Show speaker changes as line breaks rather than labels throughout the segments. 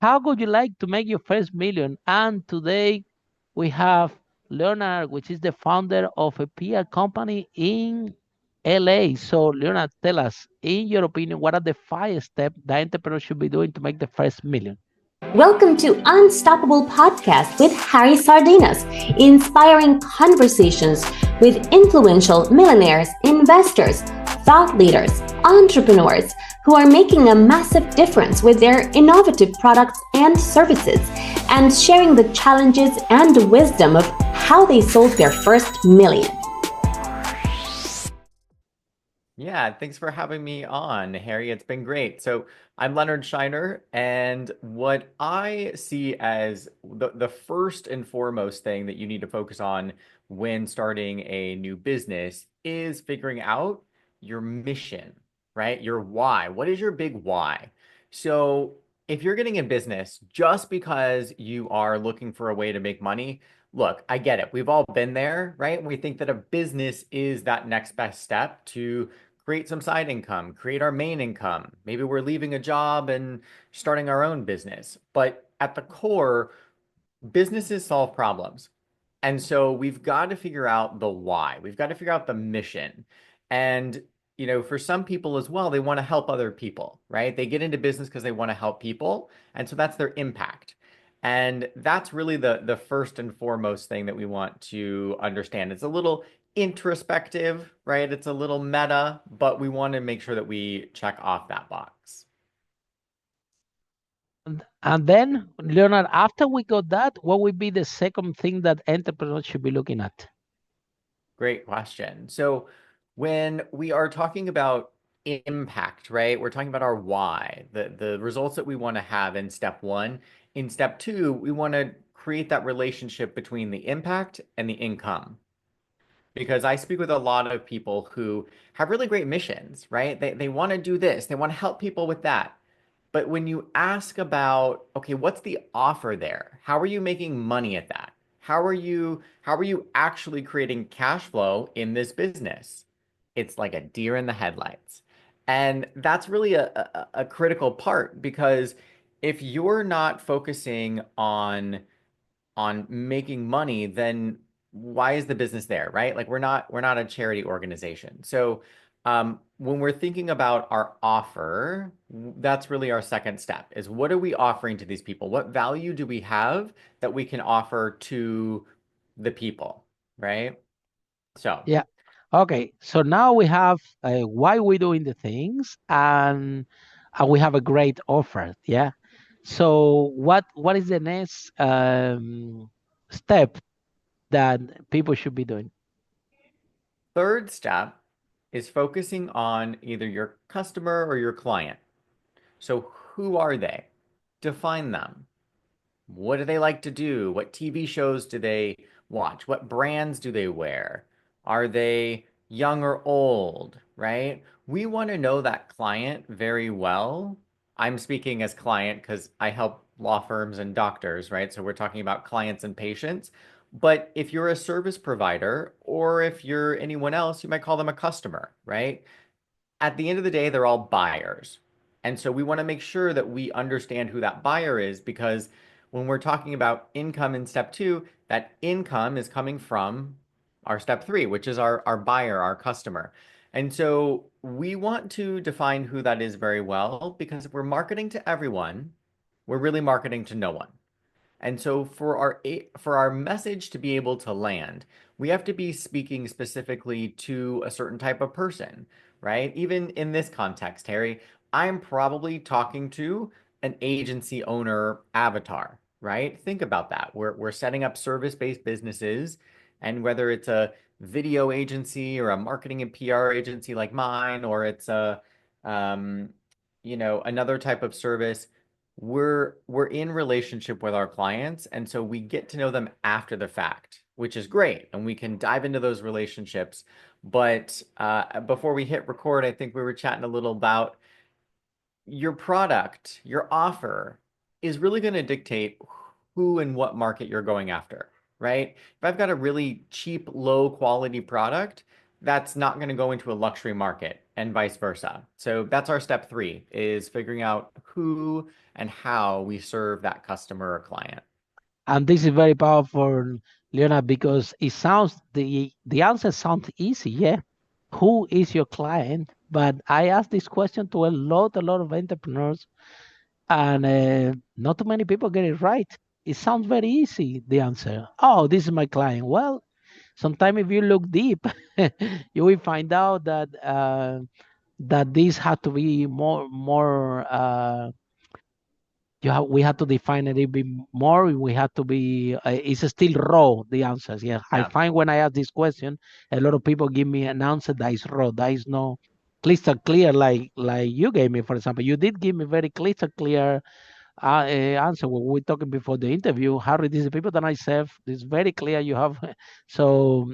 How would you like to make your first million? And today we have Leonard, which is the founder of a PR company in LA. So, Leonard, tell us, in your opinion, what are the 5 steps the entrepreneur should be doing to make the first million?
Welcome to Unstoppable Podcast with Harry Sardinas, inspiring conversations with influential millionaires, investors, thought leaders, entrepreneurs who are making a massive difference with their innovative products and services, and sharing the challenges and wisdom of how they sold their first million.
Yeah, thanks for having me on, Harry. It's been great. So, I'm Leonard Scheiner, and what I see as the first and foremost thing that you need to focus on when starting a new business is figuring out your mission, right? Your why. What is your big why? So, if you're getting in business just because you are looking for a way to make money, look, I get it. We've all been there, right? We think that a business is that next best step to create some side income, create our main income. Maybe we're leaving a job and starting our own business. But at the core, businesses solve problems. And so we've got to figure out the why. We've got to figure out the mission. And, for some people as well, they want to help other people, right? They get into business because they want to help people. And so that's their impact. And that's really the first and foremost thing that we want to understand. It's a little introspective, right? It's a little meta, but we want to make sure that we check off that box.
And then, Leonard, after we got that, what would be the second thing that entrepreneurs should be looking at?
Great question. So when we are talking about impact, right? We're talking about our why, the results that we want to have in step one. In step two, we want to create that relationship between the impact and the income. Because I speak with a lot of people who have really great missions, right? They want to do this, they want to help people with that. But when you ask about, okay, what's the offer there? How are you making money at that? How are you actually creating cash flow in this business? It's like a deer in the headlights. And that's really a critical part because if you're not focusing on making money, then why is the business there, right? Like we're not a charity organization. So when we're thinking about our offer, that's really our second step is what are we offering to these people? What value do we have that we can offer to the people, right? So
Yeah. Okay. So now we have why we're doing the things, and we have a great offer. Yeah. So what is the next step that people should be doing?
third step is focusing on either your customer or your client. So who are they? Define them. What do they like to do? What TV shows do they watch? What brands do they wear? Are they young or old, right? We want to know that client very well. I'm speaking as client because I help law firms and doctors, right? So we're talking about clients and patients. But if you're a service provider or if you're anyone else, you might call them a customer, right? At the end of the day, they're all buyers. And so we want to make sure that we understand who that buyer is because when we're talking about income in step two, that income is coming from our step three, which is our buyer, our customer. And so we want to define who that is very well because if we're marketing to everyone, we're really marketing to no one. And so for our message to be able to land, we have to be speaking specifically to a certain type of person, right? Even in this context, Harry, I'm probably talking to an agency owner avatar, right? Think about that. We're setting up service-based businesses, and whether it's a video agency or a marketing and PR agency like mine, or it's um, another type of service, we're in relationship with our clients, and so we get to know them after the fact, which is great, and we can dive into those relationships. But before we hit record, I think we were chatting a little about your product, your offer is really going to dictate who and what market you're going after, right? If I've got a really cheap, low quality product, that's not going to go into a luxury market and vice versa. So that's our step three is figuring out who and how we serve that customer or client.
And this is very powerful, Leonard, because it sounds the answer sounds easy, yeah. Who is your client? But I asked this question to a lot of entrepreneurs, and not too many people get it right. It sounds very easy, the answer. Oh, this is my client. Well, sometimes if you look deep, you will find out that that this had to be more we have to define it a bit more. We have to be it's still raw, the answers. Yeah, I
Yeah.
find when I ask this question, a lot of people give me an answer that is raw, that is no crystal clear, like you gave me. For example, you did give me very crystal clear answer when we were talking before the interview. Harry, this is the people that I serve. It's very clear you have. So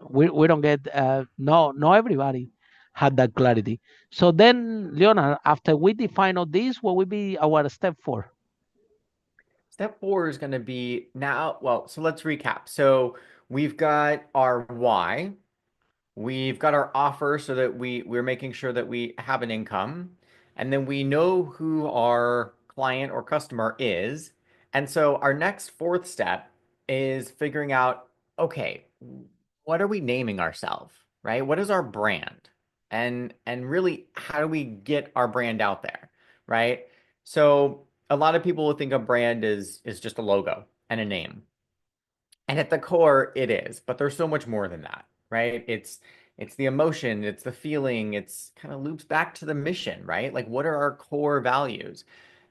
we don't get no everybody had that clarity. So then, Leonard, after we define all this, what will be our step 4?
Step four is going to be now. Well, so let's recap. So we've got our why, we've got our offer so that we're making sure that we have an income, and then we know who our client or customer is. And so our next fourth step is figuring out, okay, what are we naming ourselves, right? What is our brand? And really, how do we get our brand out there, right? So a lot of people will think a brand is just a logo and a name. And at the core, it is, but there's so much more than that, right? It's the emotion, it's the feeling, it's kind of loops back to the mission, right? Like what are our core values?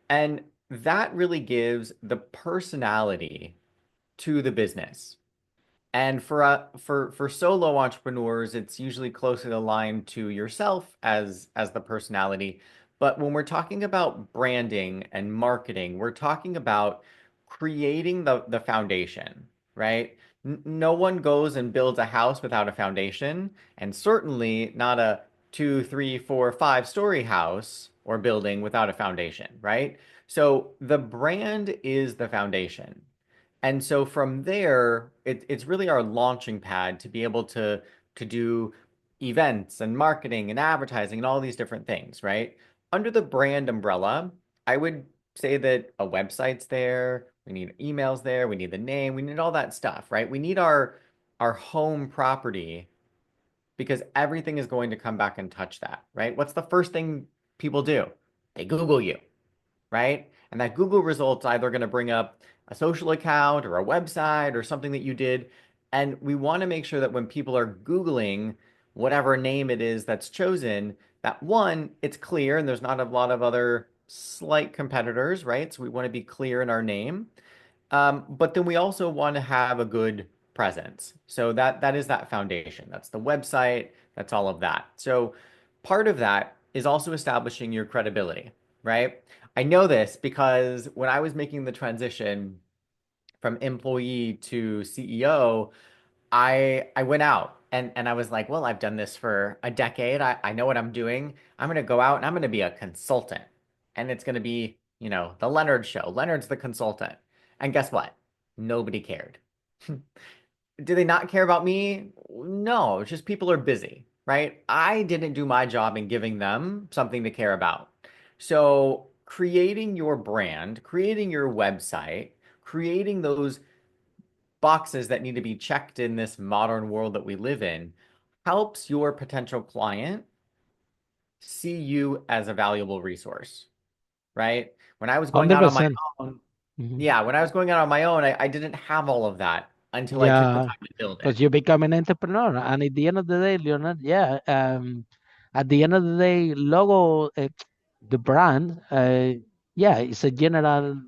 And that really gives the personality to the business. And for solo entrepreneurs, it's usually closely aligned to yourself as the personality. But when we're talking about branding and marketing, we're talking about creating the foundation, right? No one goes and builds a house without a foundation, and certainly not a two, three, four, five-story house or building without a foundation, right? So the brand is the foundation. And so from there, it's really our launching pad to be able to do events and marketing and advertising and all these different things, right? Under the brand umbrella, I would say that a website's there, we need emails there, we need the name, we need all that stuff, right? We need our home property because everything is going to come back and touch that, right? What's the first thing people do? They Google you, right? And that Google result's either going to bring up a social account or a website or something that you did. And we want to make sure that when people are Googling whatever name it is that's chosen, that one, it's clear and there's not a lot of other slight competitors, right? So we want to be clear in our name. But then we also want to have a good presence. So that is that foundation. That's the website. That's all of that. So part of that is also establishing your credibility, right? I know this because when I was making the transition from employee to CEO, I went out and I was like, well, I've done this for a decade. I know what I'm doing. I'm going to go out and I'm going to be a consultant. And it's going to be, the Leonard show. Leonard's the consultant. And guess what? Nobody cared. Do they not care about me? No, it's just people are busy, right? I didn't do my job in giving them something to care about. So, creating your brand, creating your website, creating those boxes that need to be checked in this modern world that we live in helps your potential client see you as a valuable resource, right? When I was going out on my
100%.
own,
Mhm.
yeah, when I was going out on my own, I didn't have all of that until I took the
Yeah,
time to build it.
because you become an entrepreneur, and at the end of the day, Leonard, yeah, at the end of the day, logo, the brand, yeah, it's a general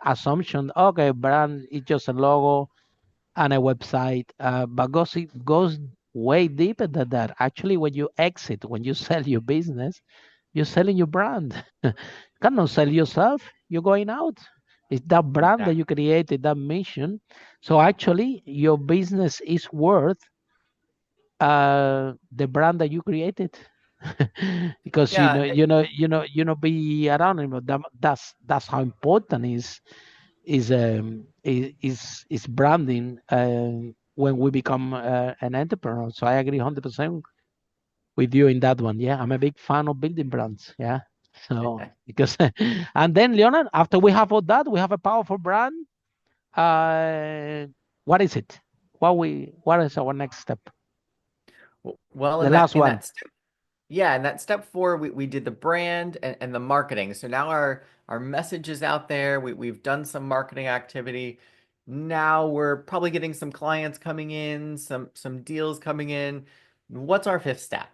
assumption. Okay, brand is just a logo and a website, but goes way deeper than that. Actually, when you exit, when you sell your business, you're selling your brand. You cannot sell yourself. You're going out. It's that brand that you
Exactly.
created, that mission. So actually, your business is worth the brand that you created. Because
Yeah,
be around him. That's how important is branding when we become an entrepreneur. So I agree 100% with you in that one. Yeah, I'm a big fan of building brands. Yeah. So because and then Leonard, after we have all that, we have a powerful brand. Uh, what is it? What is our next step?
Well,
The
in that
last one.
step, yeah, in that step four, we did the brand and the marketing. So now our message is out there. We've done some marketing activity. Now we're probably getting some clients coming in, some deals coming in. What's our fifth step?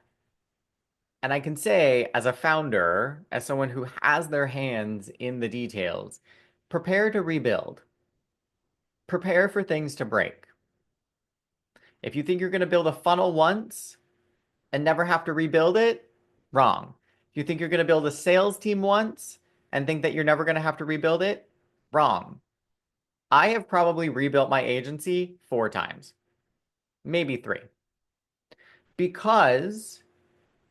And I can say, as a founder, as someone who has their hands in the details, prepare to rebuild. Prepare for things to break. If you think you're going to build a funnel once and never have to rebuild it, wrong. If you think you're going to build a sales team once and think that you're never going to have to rebuild it, wrong. I have probably rebuilt my agency 4 times, maybe 3, because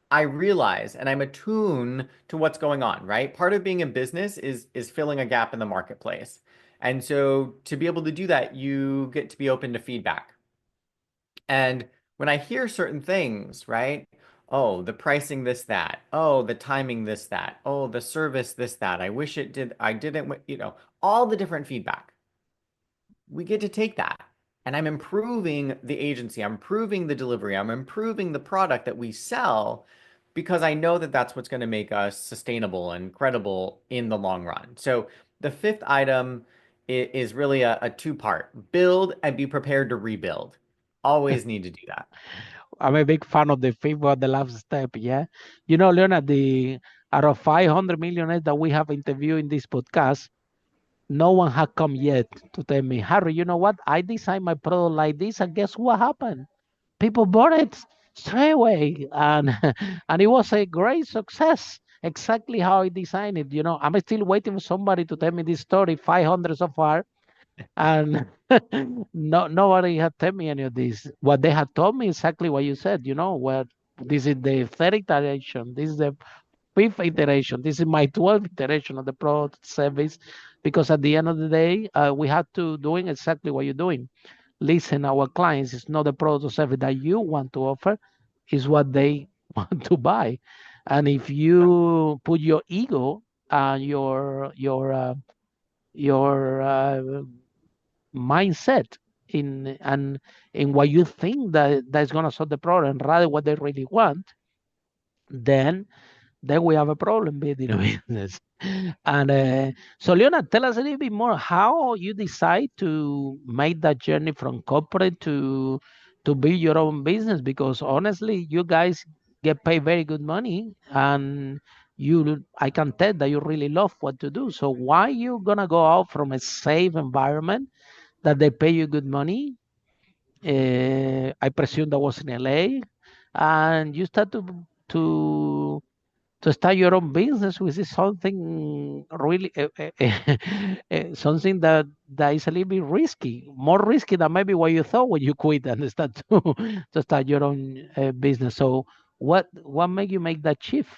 I realize and I'm attuned to what's going on, right? Part of being in business is filling a gap in the marketplace. And so to be able to do that, you get to be open to feedback. And when I hear certain things, right? Oh, the pricing this that. Oh, the timing this that. Oh, the service this that. I wish it did. I didn't, all the different feedback. We get to take that. And I'm improving the agency. I'm improving the delivery. I'm improving the product that we sell because I know that that's what's going to make us sustainable and credible in the long run. So the fifth item is really a two-part: build and be prepared to rebuild. Always need to do that.
I'm a big fan of the fifth one, the last step. Yeah, Leonard, the out of 500 millionaires that we have interviewed in this podcast, no one had come yet to tell me, Harry, you know what? I designed my product like this, and guess what happened? People bought it straight away, and and it was a great success. Exactly how I designed it. I'm still waiting for somebody to tell me this story. 500 so far, and nobody had told me any of this. What they had told me exactly what you said. Where this is the third iteration. This is the fifth iteration. This is my 12th iteration of the product service, because at the end of the day, we have to doing exactly what you're doing. Listen, our clients, it's not the product or service that you want to offer, is what they want to buy. And if you put your ego and your mindset in what you think that's going to solve the problem rather what they really want, then we have a problem building a business. And so, Leonard, tell us a little bit more how you decide to make that journey from corporate to build your own business. Because honestly, you guys get paid very good money, and I can tell that you really love what to do. So why you gonna go out from a safe environment that they pay you good money? I presume that was in LA, and you start to to start your own business, which is something really something that is a little bit risky, more risky than maybe what you thought when you quit and start to start your own business. So what made you make that shift?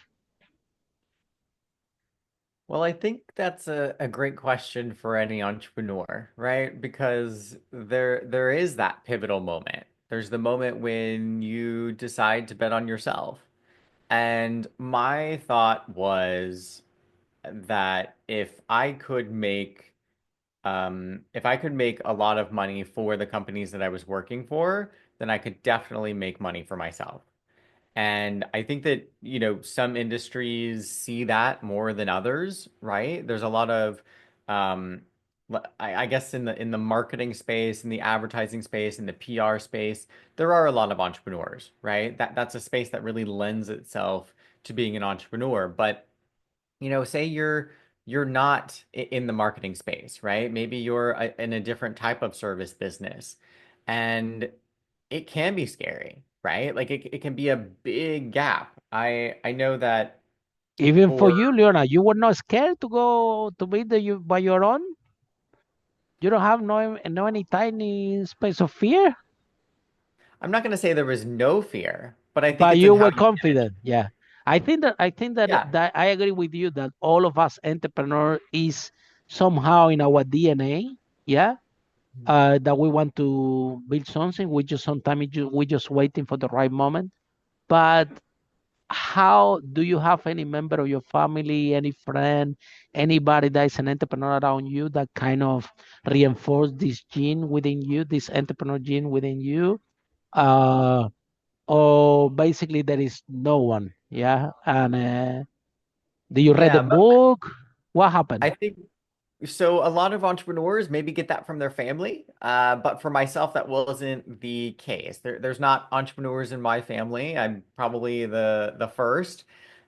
Well, I think that's a great question for any entrepreneur, right? Because there is that pivotal moment. There's the moment when you decide to bet on yourself. And my thought was that if I could make a lot of money for the companies that I was working for, then I could definitely make money for myself. And I think that, some industries see that more than others, right? There's a lot of, um, I guess in the marketing space, in the advertising space, in the PR space, there are a lot of entrepreneurs, right? That's a space that really lends itself to being an entrepreneur. But say you're not in the marketing space, right? Maybe you're in a different type of service business, and it can be scary, right? Like it can be a big gap. I know that
Even for
for
you, Leona, you were not scared to go to be the you by your own. You don't have no any tiny space of fear,
I'm not going to say there was no fear, but I think
but
it's in
you
how
were
you manage.
confident. Yeah, I think that
Yeah.
that I agree with you that all of us entrepreneur is somehow in our DNA. Yeah, that we want to build something. We just sometimes we just waiting for the right moment. But how do you have any member of your family, any friend, anybody that is an entrepreneur around you that kind of reinforce this gene within you, this entrepreneur gene within you? Uh, or basically there is no one, yeah? And do you read the
Yeah, but
book? What happened?
I think so. A lot of entrepreneurs maybe get that from their family, but for myself, that wasn't the case. There's not entrepreneurs in my family. I'm probably the first,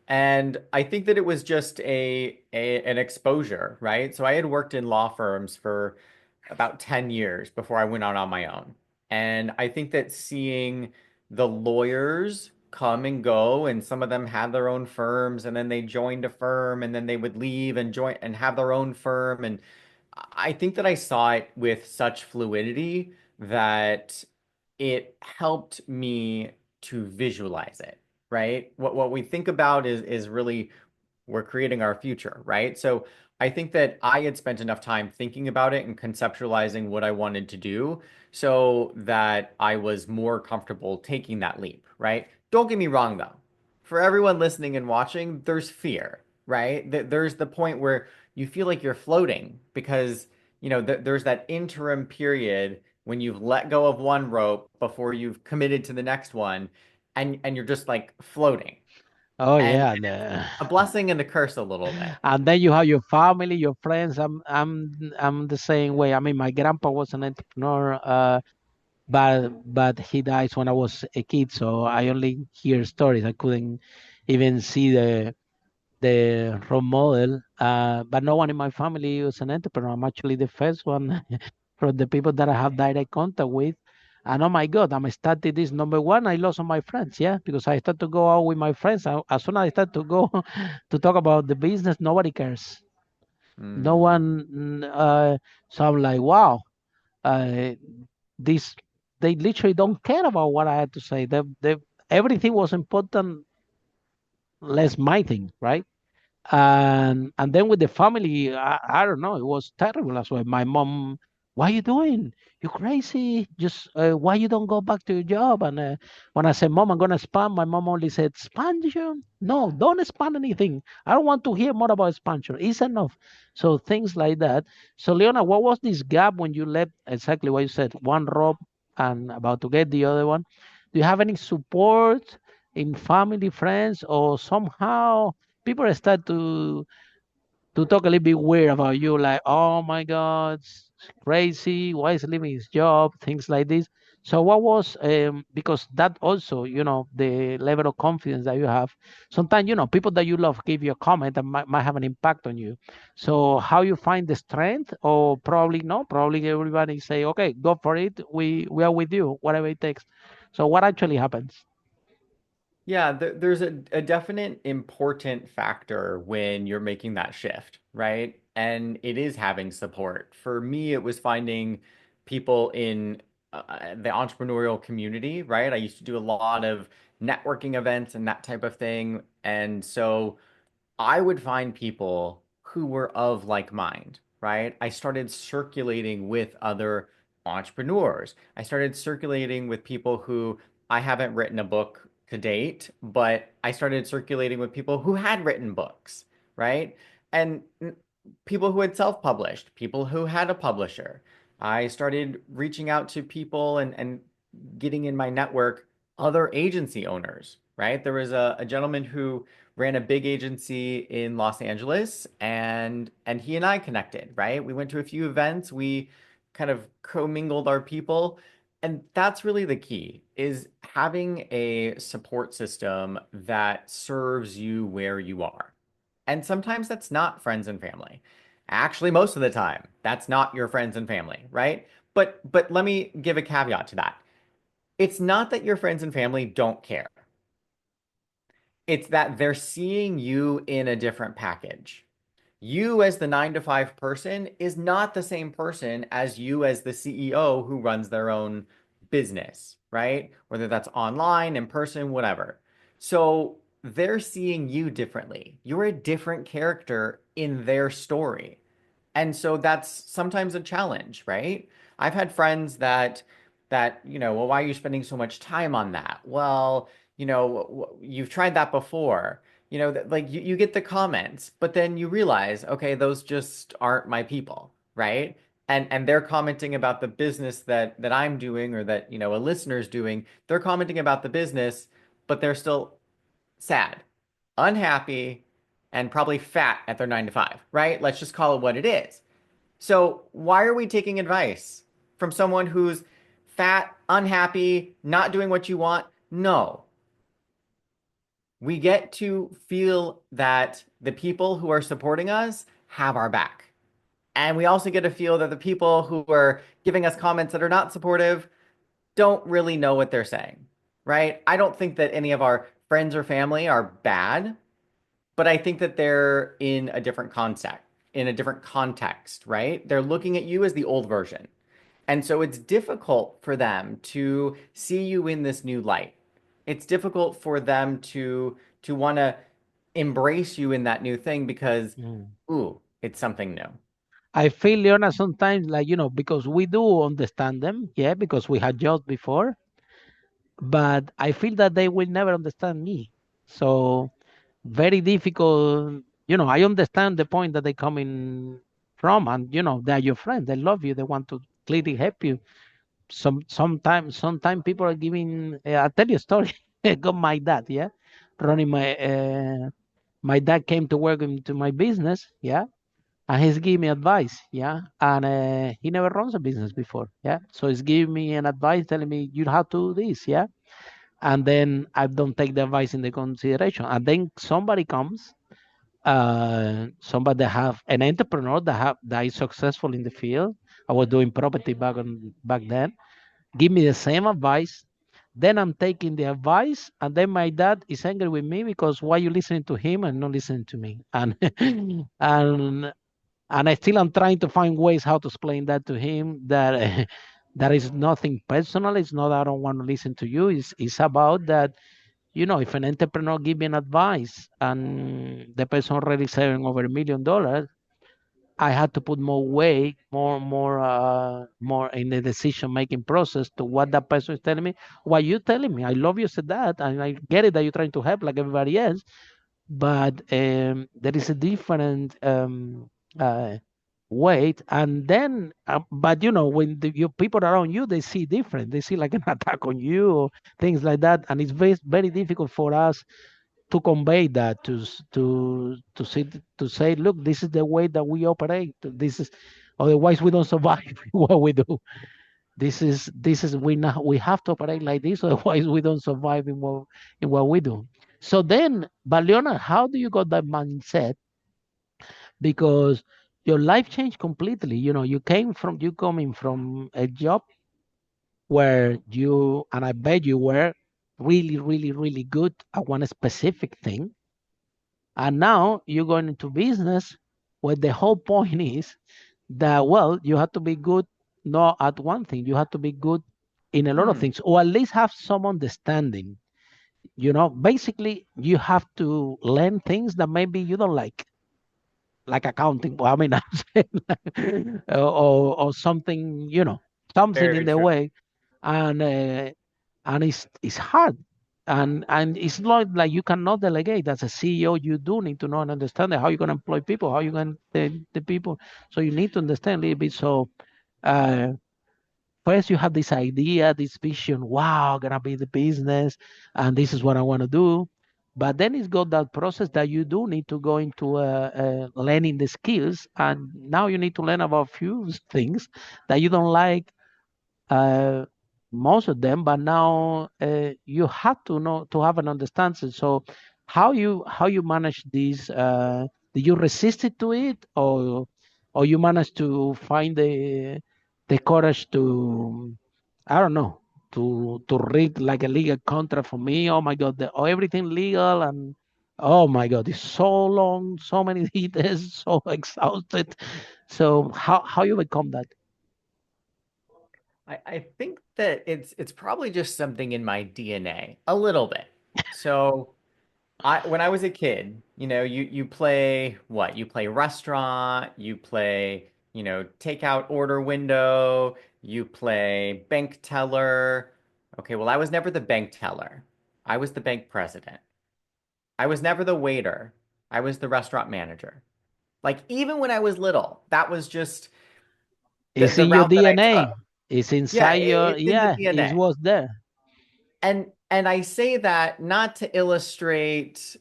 and I think that it was just an exposure, right? So I had worked in law firms for about 10 years before I went out on my own, and I think that seeing the lawyers come and go, and some of them had their own firms, and then they joined a firm, and then they would leave and join and have their own firm. And I think that I saw it with such fluidity that it helped me to visualize it, right? What we think about is really we're creating our future, right? So I think that I had spent enough time thinking about it and conceptualizing what I wanted to do so that I was more comfortable taking that leap, right? Don't get me wrong though. For everyone listening and watching, there's fear, right? There's the point where you feel like you're floating because, there's that interim period when you've let go of one rope before you've committed to the next one and you're just like floating.
Oh
And
yeah,
it's a blessing and a curse a little bit.
and then you have your family, your friends. I'm the same way. I mean, my grandpa was an entrepreneur, but he dies when I was a kid, so I only hear stories. I couldn't even see the role model. But no one in my family was an entrepreneur. I'm actually the first one from the people that I have direct contact with. And oh my God, I'm starting this number one. I lost all my friends, yeah, because I start to go out with my friends. As soon as I start to go to talk about the business, nobody cares. No
Mm.
one. So I'm like, wow, uh, this they literally don't care about what I had to say. Everything was important, less my thing, right? And then with the family, I don't know, it was terrible as well. My mom, what are you doing? You crazy? Just why you don't go back to your job? And when I said, Mom, I'm gonna expand, my mom only said, expansion? No, don't expand anything. I don't want to hear more about expansion. It's enough. So things like that. So Leona, what was this gap when you left? Exactly what you said, one rope and about to get the other one. Do you have any support in family, friends, or somehow? People start to talk a little bit weird about you, like, oh my God, it's crazy, why is he leaving his job, things like this. So what was because that also, the level of confidence that you have. Sometimes, people that you love give you a comment that might have an impact on you. So how you find the strength, or probably no, probably everybody say, okay, go for it. We are with you, whatever it takes. So what actually happens?
Yeah, there's a definite important factor when you're making that shift, right? And it is having support. For me, it was finding people in the entrepreneurial community, right? I used to do a lot of networking events and that type of thing. And so I would find people who were of like mind, right? I started circulating with other entrepreneurs. I started circulating with people who I haven't written a book to date, but I started circulating with people who had written books, right? And people who had self-published, people who had a publisher. I started reaching out to people and getting in my network other agency owners, right? There was a gentleman who ran a big agency in Los Angeles and he and I connected, right? We went to a few events, we kind of commingled our people, and that's really the key is having a support system that serves you where you are. And sometimes that's not friends and family. Actually, most of the time, that's not your friends and family, right? But let me give a caveat to that. It's not that your friends and family don't care. It's that they're seeing you in a different package. You as the 9 to 5 person is not the same person as you as the CEO who runs their own business, right? Whether that's online, in person, whatever. So they're seeing you differently. You're a different character in their story. And so that's sometimes a challenge, right? I've had friends that well, why are you spending so much time on that? Well, you've tried that before. Like you get the comments, but then you realize, okay, those just aren't my people, right? And they're commenting about the business that I'm doing or that, a listener's doing. They're commenting about the business, but they're still sad, unhappy, and probably fat at their 9 to 5, right? Let's just call it what it is. So why are we taking advice from someone who's fat, unhappy, not doing what you want? No. We get to feel that the people who are supporting us have our back. And we also get to feel that the people who are giving us comments that are not supportive don't really know what they're saying, right? I don't think that any of our friends or family are bad, but I think that they're in a different context, right? They're looking at you as the old version. And so it's difficult for them to see you in this new light. It's difficult for them to want to embrace you in that new thing because,
Mm.
ooh, it's something new.
I feel, Leona, sometimes like, because we do understand them, yeah, because we had jobs before, but I feel that they will never understand me. So very difficult. I understand the point that they coming from, and they're your friend. They love you. They want to clearly help you. Sometimes people are giving. I'll tell you a story. I got my dad, yeah, running my dad came to work into my business, yeah, and he's giving me advice, yeah, and he never runs a business before, yeah, so he's giving me an advice, telling me you have to do this, yeah, and then I don't take the advice into consideration, and then somebody comes, somebody that have an entrepreneur that is successful in the field. I was doing property back then. Give me the same advice. Then I'm taking the advice, and then my dad is angry with me because why you listening to him and not listening to me? And and I still am trying to find ways how to explain that to him that that is nothing personal. It's not that I don't want to listen to you. It's about that, if an entrepreneur give me an advice and the person already saving over $1 million, I had to put more weight, more in the decision making process to what that person is telling me. What you telling me? I love you, said that, and I get it that you're trying to help like everybody else, but there is a different uh, weight. And then, but when your people around you, they see different. They see like an attack on you or things like that, and it's very difficult for us to convey that to say, look, this is the way that we operate. This is otherwise we don't survive what we do. This is we have to operate like this, otherwise we don't survive in what we do. So then, but Leonard, how do you got that mindset? Because your life changed completely. You coming from a job where you, and I bet you were really, really, really good at one specific thing. And now you're going into business where the whole point is that, well, you have to be good not at one thing, you have to be good in a lot of
Hmm.
things, or at least have some understanding. Basically, you have to learn things that maybe you don't like accounting. Well, I mean, I'm saying, or something, something in
Very
the
true.
way, and it's hard, and it's not like you cannot delegate. As a CEO, you do need to know and understand how you're going to employ people, how you're going to the people. So you need to understand a little bit. So uh, first you have this idea, this vision. Wow, gonna be the business, and this is what I want to do. But then it's got that process that you do need to go into learning the skills, and now you need to learn about few things that you don't like, uh, most of them, but now you have to know to have an understanding. So how you manage this? Do you resist it to it, or you manage to find the courage to, I don't know, to read like a legal contract for me? Oh my God, everything legal, and oh my God, it's so long, so many details, so exhausted. So how you become that?
I think that it's probably just something in my DNA, a little bit. So when I was a kid, you play what? You play restaurant, you play, takeout order window, you play bank teller. Okay, well, I was never the bank teller. I was the bank president. I was never the waiter. I was the restaurant manager. Like even when I was little, that was just
It's
the
in your
route that I took.
DNA. It's
Yeah,
inside your,
it's in the
yeah, it
DNA.
was there.
And I say that not to illustrate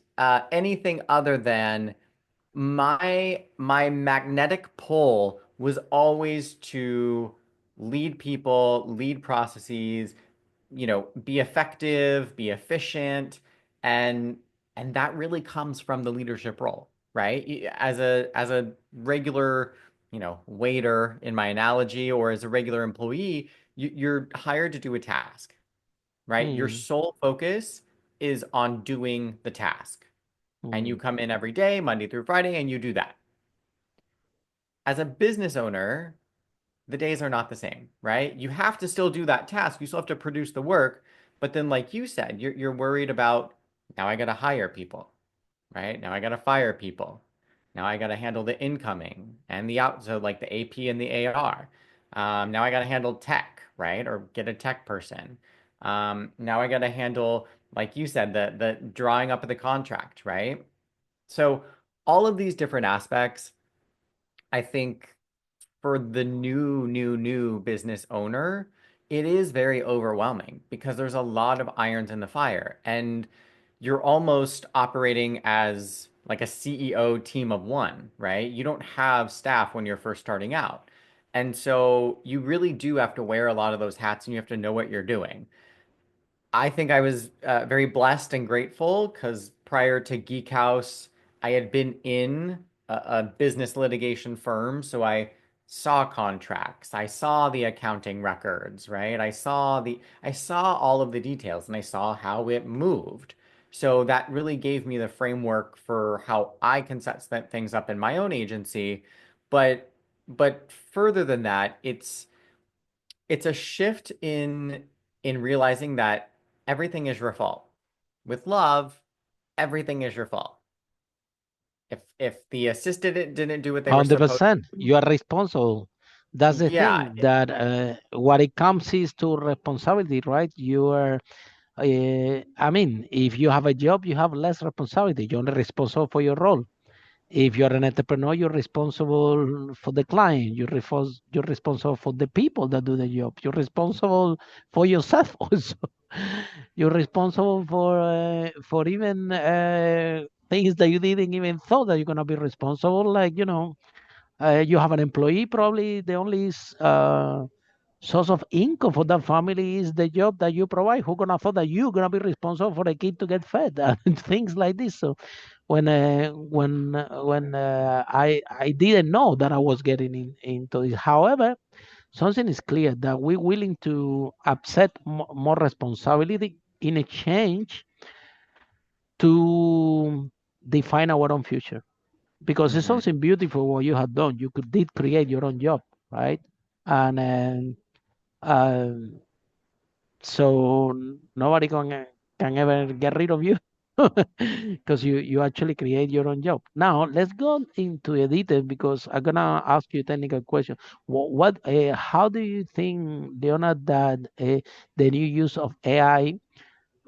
anything other than my magnetic pull was always to lead people, lead processes, be effective, be efficient, and and that really comes from the leadership role, right? As a regular, waiter in my analogy, or as a regular employee, you're hired to do a task, right? Your
Hmm.
sole focus is on doing the task. And you
Hmm.
come in every day, Monday through Friday, and you do that. As a business owner, the days are not the same, right? You have to still do that task. You still have to produce the work. But then, like you said, you're worried about now I got to hire people, right? Now I got to fire people. Now I got to handle the incoming and the out, so like the AP and the AR. Now I got to handle tech, right? Or get a tech person. Now I got to handle, like you said, the drawing up of the contract, right? So all of these different aspects, I think for the new business owner, it is very overwhelming because there's a lot of irons in the fire, and you're almost operating as like a CEO team of one, right? You don't have staff when you're first starting out. And so you really do have to wear a lot of those hats and you have to know what you're doing. I think I was very blessed and grateful because prior to Geek House, I had been in a business litigation firm. So I saw contracts, I saw the accounting records, right? I saw all of the details and I saw how it moved. So that really gave me the framework for how I can set things up in my own agency. But further than that, it's a shift in realizing that everything is your fault. With love, everything is your fault. If the assistant didn't do what they were supposed
100%.
to,
You are responsible. That's the
yeah,
thing that what it comes is to responsibility, right? You are, I mean, if you have a job, you have less responsibility. You're only responsible for your role. If you're an entrepreneur, you're responsible for the client. You're responsible for the people that do the job. You're responsible for yourself also. You're responsible for even things that you didn't even thought that you're gonna be responsible. Like you have an employee. Probably the only source of income for that family is the job that you provide. Who gonna thought that you're gonna be responsible for the kid to get fed and things like this? So when I didn't know that I was getting into this. However, something is clear that we're willing to accept more responsibility in exchange to define our own future. Because it's
hmm
something beautiful what you have done. You did create your own job, right? And um, so nobody can ever get rid of you because you actually create your own job. Now let's go into the detail because I'm gonna ask you a technical question. How do you think, Leonard, that the new use of AI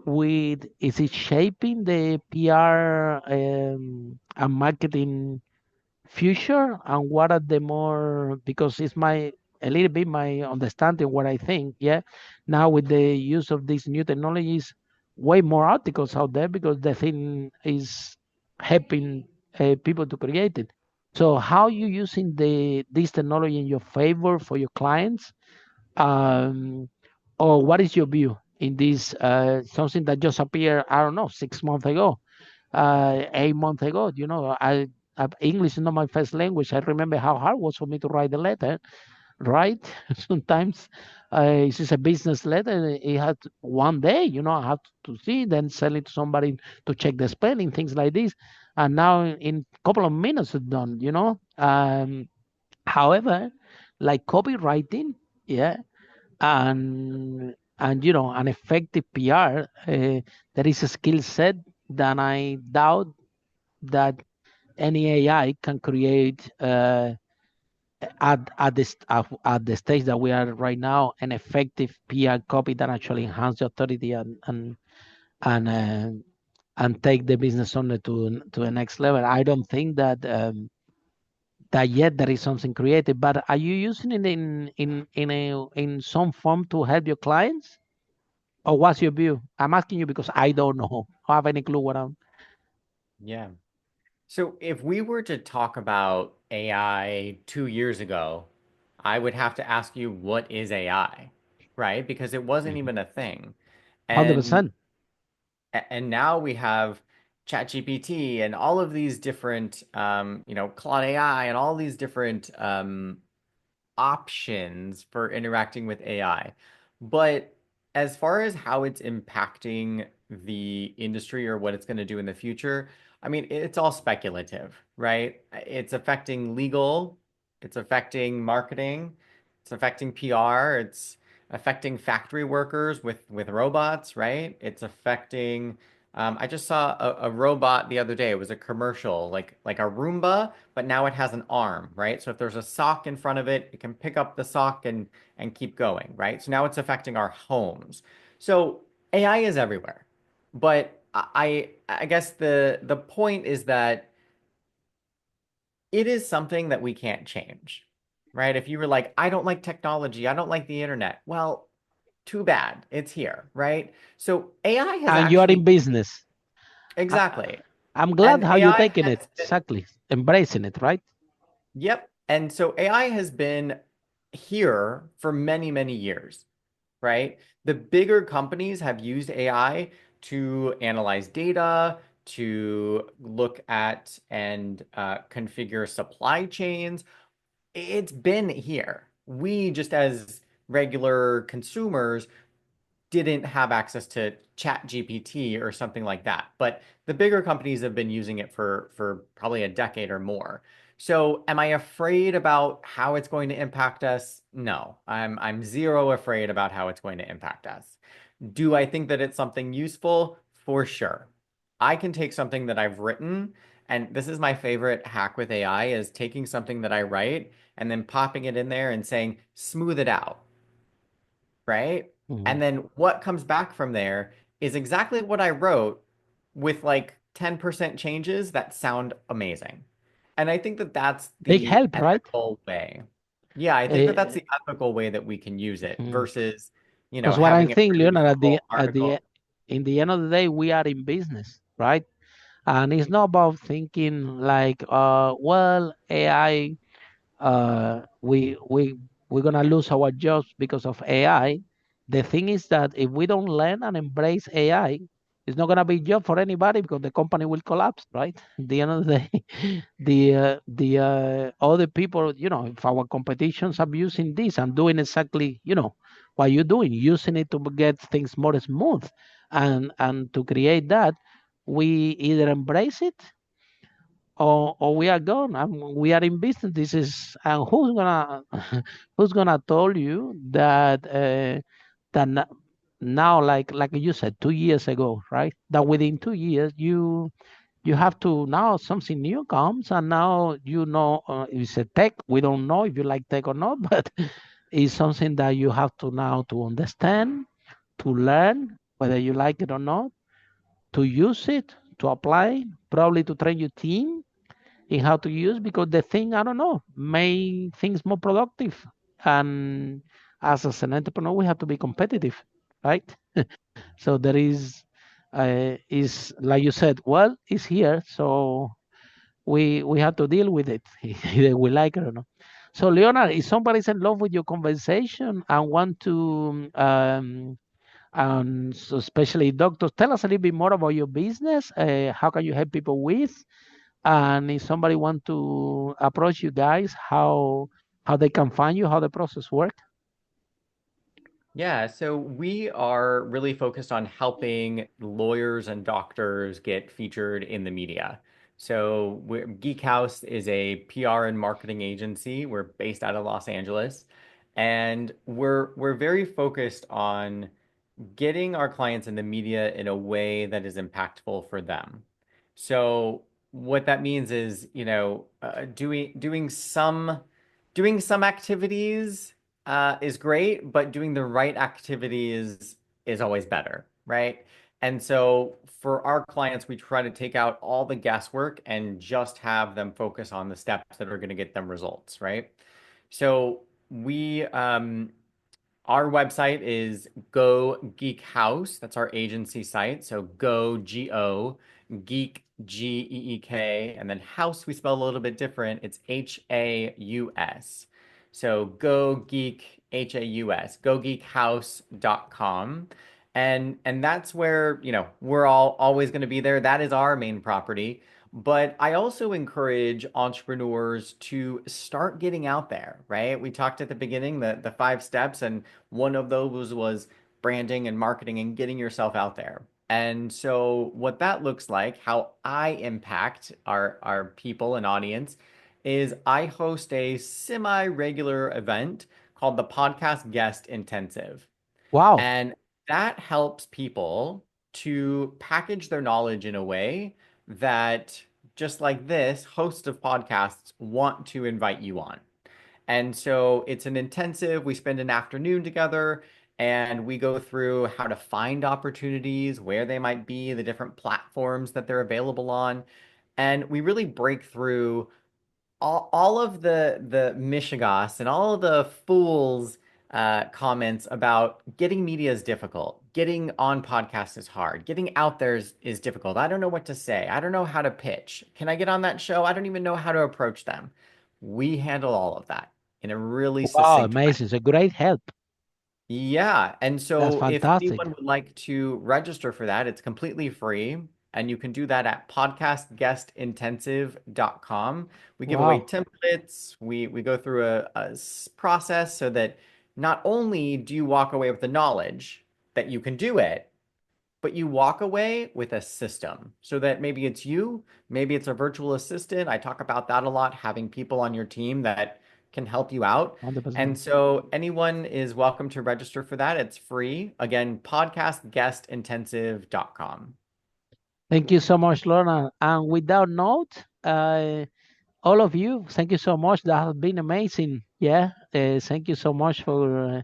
with is it shaping the PR and marketing future, and what are the more, because it's my a little bit my understanding what I think, yeah, now with the use of these new technologies, way more articles out there because the thing is helping people to create it. So how you using this technology in your favor for your clients, um, or what is your view in this something that just appeared, I don't know, 6 months ago, 8 months ago? English is not my first language. I remember how hard it was for me to write the letter, right? Sometimes it's just a business letter. It had one day, I have to see, then send it to somebody to check the spelling, things like this. And now in a couple of minutes it's done. However, like copywriting, yeah, and an effective PR, there is a skill set that I doubt that any AI can create at the stage that we are right now, an effective PR copy that actually enhance the authority and take the business owner to the next level. I don't think that that yet there is something creative. But are you using it in some form to help your clients, or what's your view? I'm asking you because I don't know. I have any clue what I'm.
Yeah. So if we were to talk about AI 2 years ago, I would have to ask you, what is AI? Right? Because it wasn't even a thing. And
100%.
and now we have ChatGPT and all of these different Claude AI and all these different options for interacting with AI. But as far as how it's impacting the industry or what it's going to do in the future, I mean, it's all speculative, right? It's affecting legal, it's affecting marketing, it's affecting PR, it's affecting factory workers with robots, right? It's affecting I just saw a robot the other day. It was a commercial, like a Roomba, but now it has an arm, right? So if there's a sock in front of it, it can pick up the sock and keep going, right? So now it's affecting our homes. So AI is everywhere. But I guess the point is that it is something that we can't change, right? If you were like, I don't like technology, I don't like the internet, well, too bad. It's here, right? So AI has
And you are in
actually
business. I,
exactly.
I'm glad
And
how you
AI
taking it.
has been,
Exactly. Embracing it, right?
yep. And so AI has been here for many, many years, right? The bigger companies have used AI to analyze data, to look at and configure supply chains. It's been here. We just as regular consumers didn't have access to Chat GPT or something like that. But the bigger companies have been using it for probably a decade or more. So am I afraid about how it's going to impact us? No, I'm zero afraid about how it's going to impact us. Do I think that it's something useful? For sure. I can take something that I've written, and this is my favorite hack with AI is taking something that I write and then popping it in there and saying, smooth it out, right?
Mhm.
And then what comes back from there is exactly what I wrote with like 10% changes that sound amazing. And I think that that's
Big
the
help, right?
ethical way. Yeah, I think that that's the ethical way that we can use it versus,
Because what I
having it
think,
produce
Leonard,
a full article.
in the end of the day, we are in business, right? And it's not about thinking like, well, AI, we're gonna lose our jobs because of AI. The thing is that if we don't learn and embrace AI, it's not gonna be job for anybody because the company will collapse, right? At the end of the day, the other people, if our competitions are using this and doing exactly, what you're doing, using it to get things more smooth, and to create that, we either embrace it or we are gone and we are in business. This is and who's gonna who's gonna tell you that now, like you said 2 years ago, right, that within 2 years you have to now something new comes, and now it's a tech. We don't know if you like tech or not, but it's something that you have to now to understand, to learn whether you like it or not, to use it, to apply, probably to train your team in how to use, because the thing, I don't know, make things more productive. And as an entrepreneur, we have to be competitive, right? So there is like you said, well, it's here, so we have to deal with it, either we like it or not. So Leonard, if somebody's in love with your conversation and want to and so especially doctors, tell us a little bit more about your business. How can you help people with? And if somebody want to approach you guys, how they can find you, how the process work?
Yeah, so we are really focused on helping lawyers and doctors get featured in the media. So Geek House is a PR and marketing agency. We're based out of Los Angeles, and we're very focused on getting our clients in the media in a way that is impactful for them. So what that means is, doing some activities is great, but doing the right activities is always better, right? And so for our clients, we try to take out all the guesswork and just have them focus on the steps that are going to get them results, right? So we our website is Go Geek House. That's our agency site. So Go Go Geek Geek, and then House we spell a little bit different. It's Haus. So Go Geek Haus, gogeekhouse.com. And that's where, we're all always going to be there. That is our main property. But I also encourage entrepreneurs to start getting out there, right? We talked at the beginning, the 5 steps, and one of those was branding and marketing and getting yourself out there. And so what that looks like, how I impact our people and audience, is I host a semi-regular event called the Podcast Guest Intensive.
Wow.
And that helps people to package their knowledge in a way that, just like this, hosts of podcasts want to invite you on. And so it's an intensive. We spend an afternoon together and we go through how to find opportunities, where they might be, the different platforms that they're available on. And we really break through all of the mishigas and all of the fools comments about getting media is difficult, getting on podcasts is hard, getting out there is difficult. I don't know what to say. I don't know how to pitch. Can I get on that show? I don't even know how to approach them. We handle all of that in a really
Wow,
succinct way.
amazing. It's a great help.
Yeah. And
That's
so if
fantastic.
anyone would like to register for that, it's completely free. And you can do that at podcastguestintensive.com. We give away
Wow.
templates. We go through a process so that not only do you walk away with the knowledge that you can do it, but you walk away with a system so that maybe it's you, maybe it's a virtual assistant. I talk about that a lot, having people on your team that can help you out.
100%.
And so anyone is welcome to register for that. It's free. Again, podcastguestintensive.com.
Thank you so much, Lorna. And with that note, all of you, thank you so much. That has been amazing. Yeah. Thank you so much for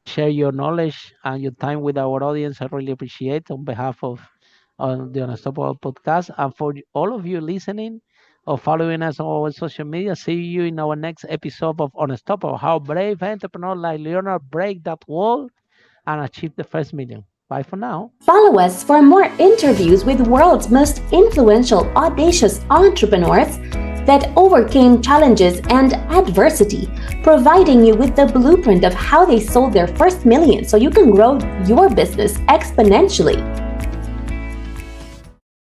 share your knowledge and your time with our audience. I really appreciate on behalf of the Unstoppable podcast, and for all of you listening or following us on our social media. See you in our next episode of Unstoppable. How brave entrepreneurs like Leonard break that wall and achieve the first million. Bye for now.
Follow us for more interviews with world's most influential, audacious entrepreneurs that overcame challenges and adversity, providing you with the blueprint of how they sold their first million so you can grow your business exponentially.